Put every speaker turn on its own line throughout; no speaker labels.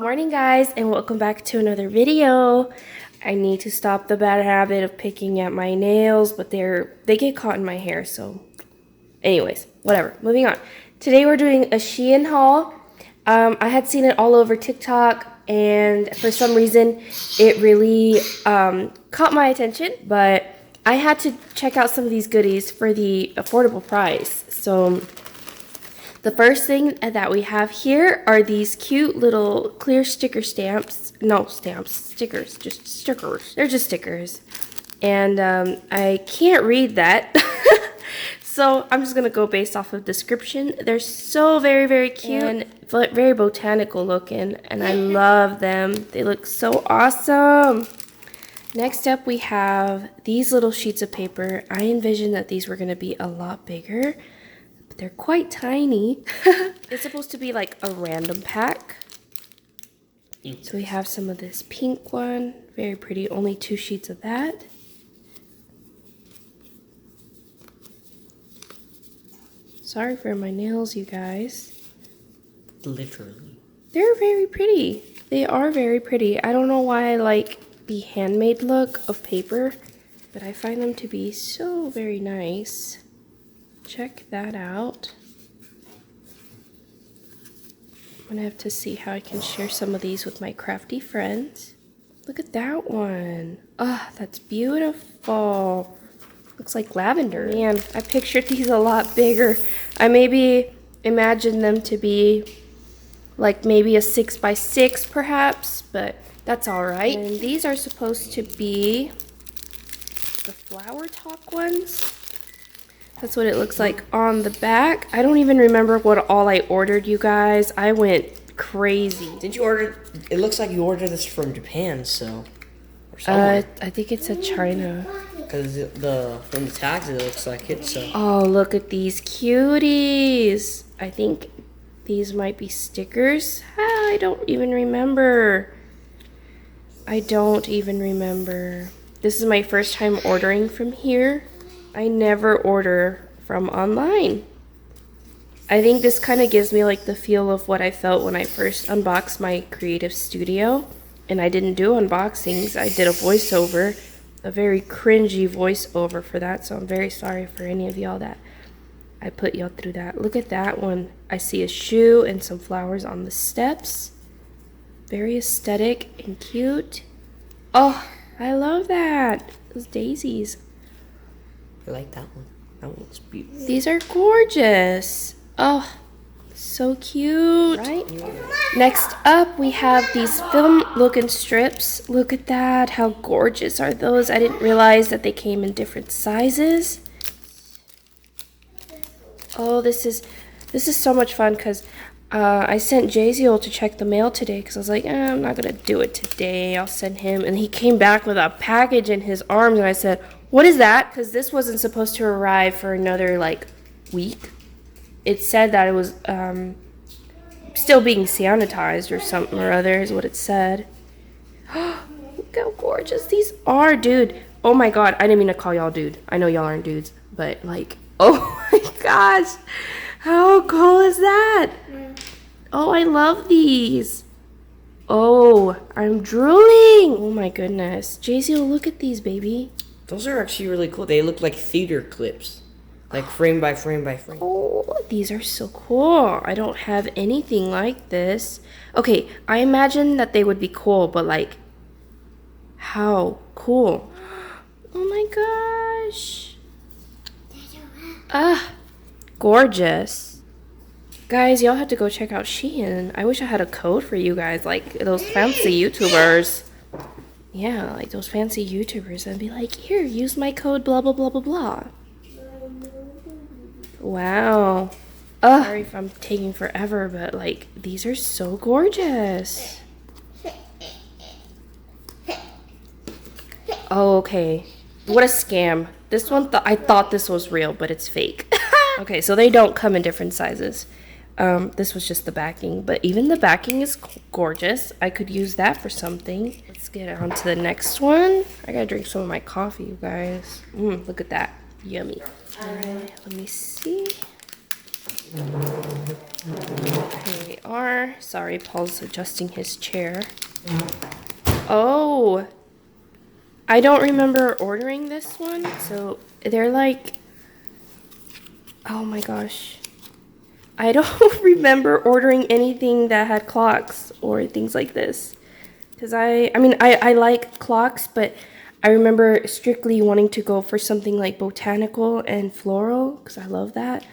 morning, guys, and welcome back to another video. I need to stop the bad habit of picking at my nails, but they get caught in my hair, so anyways, whatever. Moving on. Today we're doing a Shein haul. I had seen it all over TikTok, and for some reason it really caught my attention, but I had to check out some of these goodies for the affordable price. So the first thing that we have here are these cute little clear sticker stamps. No stamps, stickers, just stickers. They're just stickers. And I can't read that. So I'm just going to go based off of description. They're so very, very cute and very botanical looking. And I love them. They look so awesome. Next up, we have these little sheets of paper. I envisioned that these were going to be a lot bigger. They're quite tiny. It's supposed to be like a random pack. So we have some of this pink one. Very pretty. Only 2 sheets of that. Sorry for my nails, you guys.
Literally.
They're very pretty. They are very pretty. I don't know why I like the handmade look of paper, but I find them to be so very nice. Check that out. I'm gonna have to see how I can share some of these with my crafty friends. Look at that one. Oh, that's beautiful. Looks like lavender. Man, I pictured these a lot bigger. I maybe imagined them to be like maybe a 6x6 perhaps, but that's all right. And these are supposed to be the flower top ones. That's what it looks like on the back. I don't even remember what all I ordered, you guys. I went crazy.
Did you order? It looks like you ordered this from Japan, so.
I think it's a China.
Because from the tags, it looks like it, so.
Oh, look at these cuties. I think these might be stickers. I don't even remember. I don't even remember. This is my first time ordering from here. I never order from online. I think this kind of gives me like the feel of what I felt when I first unboxed my creative studio. And I didn't do unboxings. I did a voiceover, a very cringy voiceover for that. So I'm very sorry for any of y'all that I put y'all through that. Look at that one. I see a shoe and some flowers on the steps. Very aesthetic and cute. Oh, I love that. Those daisies.
I like that one. That one looks beautiful.
These are gorgeous. Oh, so cute. Right? Next up, we have these film looking strips. Look at that. How gorgeous are those? I didn't realize that they came in different sizes. Oh, this is so much fun because I sent Jaziel to check the mail today because I was like, I'm not going to do it today. I'll send him. And he came back with a package in his arms and I said, what is that? Because this wasn't supposed to arrive for another, like, week. It said that it was still being sanitized or something or other is what it said. Look how gorgeous these are, dude. Oh, my God. I didn't mean to call y'all dude. I know y'all aren't dudes. But, like, oh, my gosh. How cool is that? Oh, I love these. Oh, I'm drooling. Oh, my goodness. Jaziel, look at these, baby.
Those are actually really cool. They look like theater clips. Like frame by frame by frame.
Oh, these are so cool. I don't have anything like this. Okay, I imagine that they would be cool, but like, how cool. Oh my gosh. Ah, gorgeous. Guys, y'all have to go check out Shein. I wish I had a code for you guys, like those fancy YouTubers. Yeah, like those fancy YouTubers. I'd be like, here, use my code blah, blah, blah, blah, blah. Wow. Sorry if I'm taking forever, but like, these are so gorgeous. Oh, okay. What a scam. This one, I thought this was real, but it's fake. Okay, so they don't come in different sizes. This was just the backing, but even the backing is gorgeous. I could use that for something. Let's get on to the next one. I gotta drink some of my coffee, you guys. Look at that. Yummy. All right, let me see. Here we are. more. Sorry, Paul's adjusting his chair. Oh, I don't remember ordering this one. So they're like, oh my gosh. I don't remember ordering anything that had clocks or things like this. Because I like clocks, but I remember strictly wanting to go for something like botanical and floral, because I love that.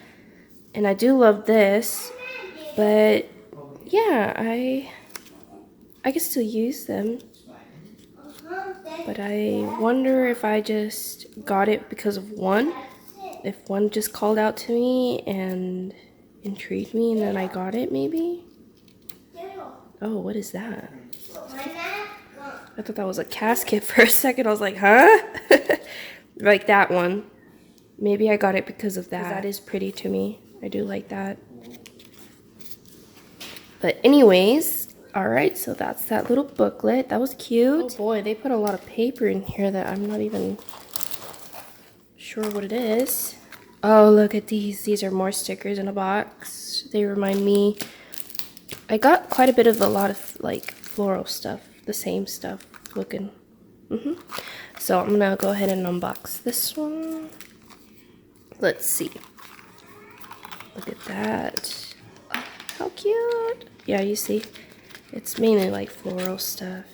And I do love this, but yeah, I can still use them. But I wonder if I just got it because of one. If one just called out to me and intrigued me and then I got it maybe? Oh, what is that? I thought that was a casket for a second. I was like, huh? Like that one. Maybe I got it because of that. That is pretty to me. I do like that. But anyways, alright, so that's that little booklet. That was cute. Oh boy, they put a lot of paper in here that I'm not even sure what it is. Oh, look at these. These are more stickers in a box. They remind me. I got quite a bit of a lot of like floral stuff. The same stuff looking. So I'm gonna go ahead and unbox this one. Let's see. Look at that. Oh, how cute. Yeah, you see, it's mainly like floral stuff.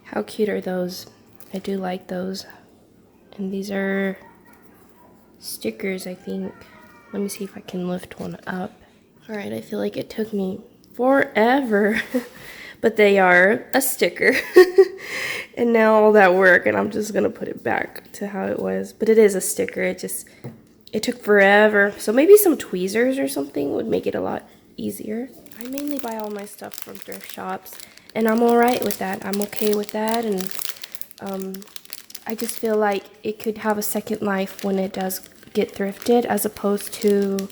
How cute are those? I do like those. And these are stickers, I think. Let me see if I can lift one up. Alright, I feel like it took me forever. But they are a sticker. And now all that work, and I'm just gonna put it back to how it was. But it is a sticker. It took forever. So maybe some tweezers or something would make it a lot easier. I mainly buy all my stuff from thrift shops. And I'm alright with that. I'm okay with that. And I just feel like it could have a second life when it does get thrifted, as opposed to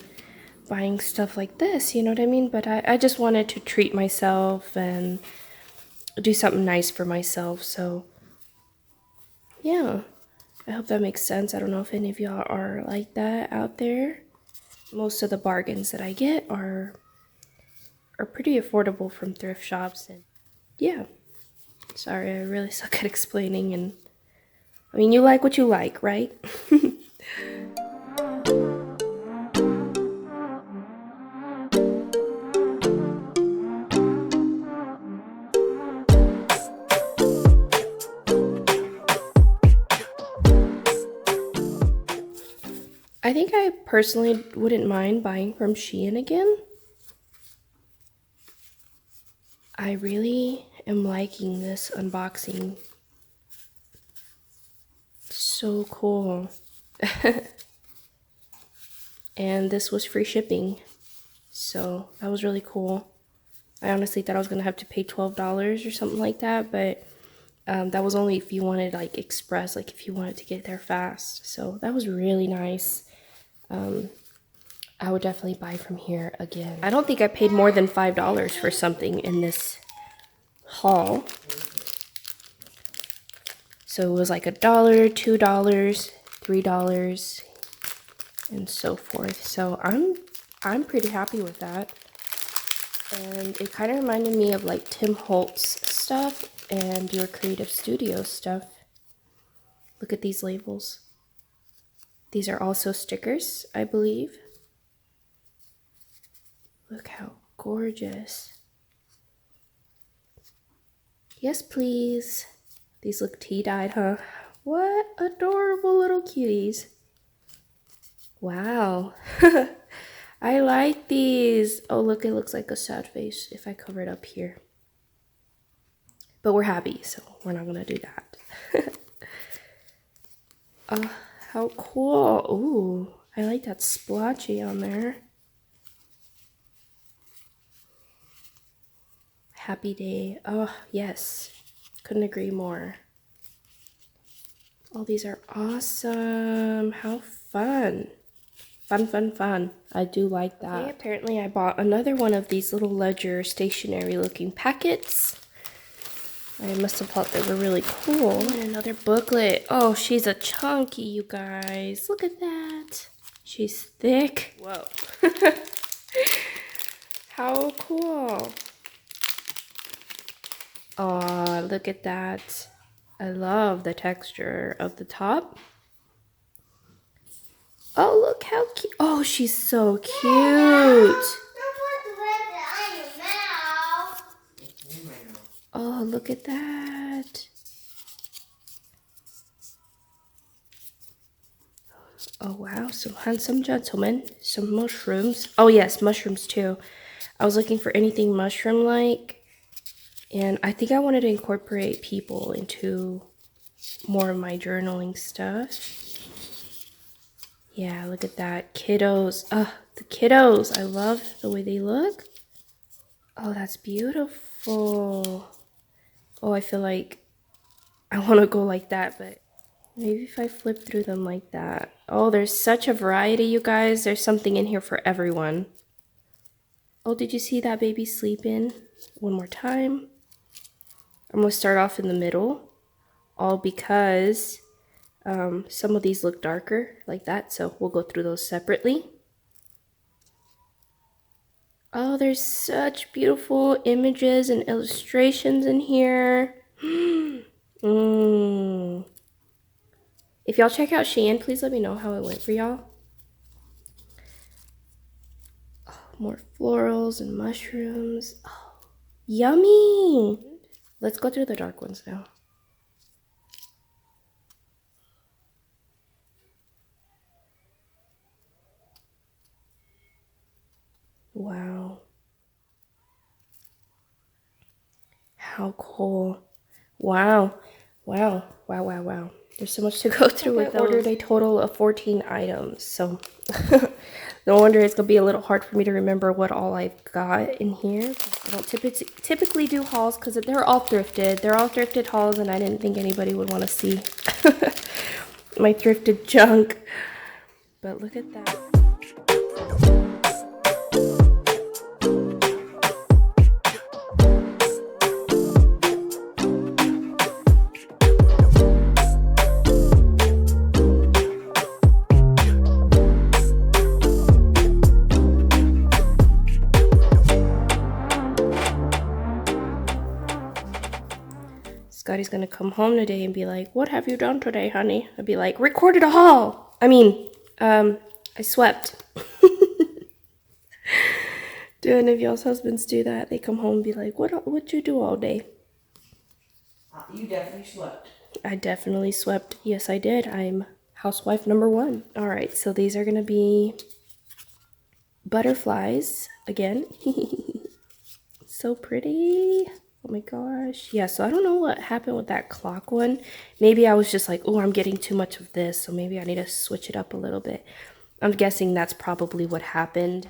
buying stuff like this, you know what I mean? But I just wanted to treat myself and do something nice for myself. So yeah, I hope that makes sense. I don't know if any of y'all are like that out there. Most of the bargains that I get are pretty affordable from thrift shops. And yeah, sorry, I really suck at explaining. And I mean, you like what you like, right? I think I personally wouldn't mind buying from Shein again. I really am liking this unboxing. So cool. And this was free shipping. So that was really cool. I honestly thought I was gonna have to pay $12 or something like that, but that was only if you wanted like express, like if you wanted to get there fast. So that was really nice. I would definitely buy from here again. I don't think I paid more than $5 for something in this haul. So it was like $1, $2, $3, and so forth. So I'm pretty happy with that. And it kind of reminded me of like Tim Holtz stuff and Your Creative Studio stuff. Look at these labels. These are also stickers, I believe. Look how gorgeous. Yes, please. These look tea-dyed, huh? What adorable little cuties. Wow. I like these. Oh, look, it looks like a sad face if I cover it up here. But we're happy, so we're not gonna do that. How cool. Ooh, I like that splotchy on there. Happy day. Oh, yes. Couldn't agree more. All these are awesome. How fun. Fun. I do like that. Okay, apparently I bought another one of these little ledger stationery looking packets. I must have thought they were really cool. And another booklet. Oh, she's a chunky, you guys. Look at that. She's thick. Whoa. How cool. Oh, look at that. I love the texture of the top. Oh, look how cute. Oh, she's so cute. Oh, look at that. Oh, wow. Some handsome gentlemen. Some mushrooms. Oh, yes, mushrooms too. I was looking for anything mushroom-like. And I think I wanted to incorporate people into more of my journaling stuff. Yeah, look at that. Kiddos. The kiddos. I love the way they look. Oh, that's beautiful. Oh, I feel like I want to go like that, but maybe if I flip through them like that. Oh, there's such a variety, you guys. There's something in here for everyone. Oh, did you see that baby sleeping? One more time. I'm going to start off in the middle. All because some of these look darker like that, so we'll go through those separately. Oh, there's such beautiful images and illustrations in here. If y'all check out Shein, please let me know how it went for y'all. Oh, more florals and mushrooms. Oh, yummy! Let's go through the dark ones now. Wow. How cool. Wow. There's so much to go through with those. I ordered a total of 14 items, so no wonder it's going to be a little hard for me to remember what all I've got in here. I don't typically do hauls because they're all thrifted. They're all thrifted hauls, and I didn't think anybody would want to see my thrifted junk. But look at that. Scotty's gonna come home today and be like, "What have you done today, honey?" I'd be like, "Recorded a haul." I swept. Do any of y'all's husbands do that? They come home and be like, "What'd you do all day?"
You definitely swept.
I definitely swept. Yes, I did. I'm housewife number 1. All right, so these are gonna be butterflies again. So pretty. Oh my gosh. Yeah, so I don't know what happened with that clock one. Maybe I was just like, oh, I'm getting too much of this, so maybe I need to switch it up a little bit. I'm guessing that's probably what happened.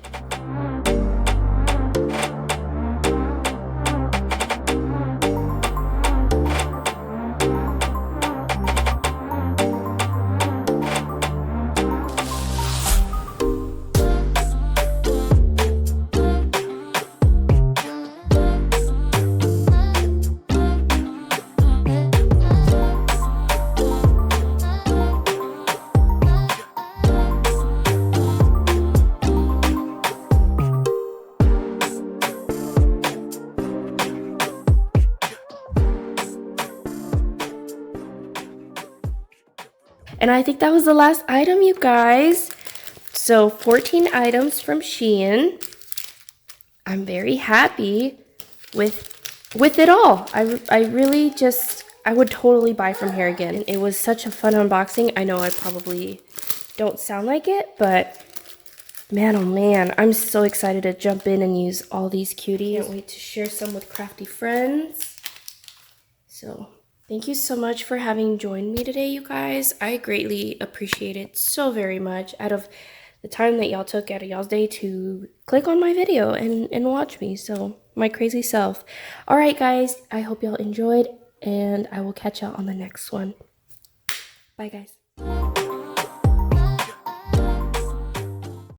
And I think that was the last item, you guys. So 14 items from Shein. I'm very happy with it all. I really just, I would totally buy from here again. It was such a fun unboxing. I know I probably don't sound like it, but man, oh man, I'm so excited to jump in and use all these cuties. Can't wait to share some with crafty friends. So thank you so much for having joined me today, you guys. I greatly appreciate it so very much. Out of the time that y'all took out of y'all's day to click on my video and watch me. So my crazy self. All right, guys, I hope y'all enjoyed, and I will catch y'all on the next one. Bye, guys.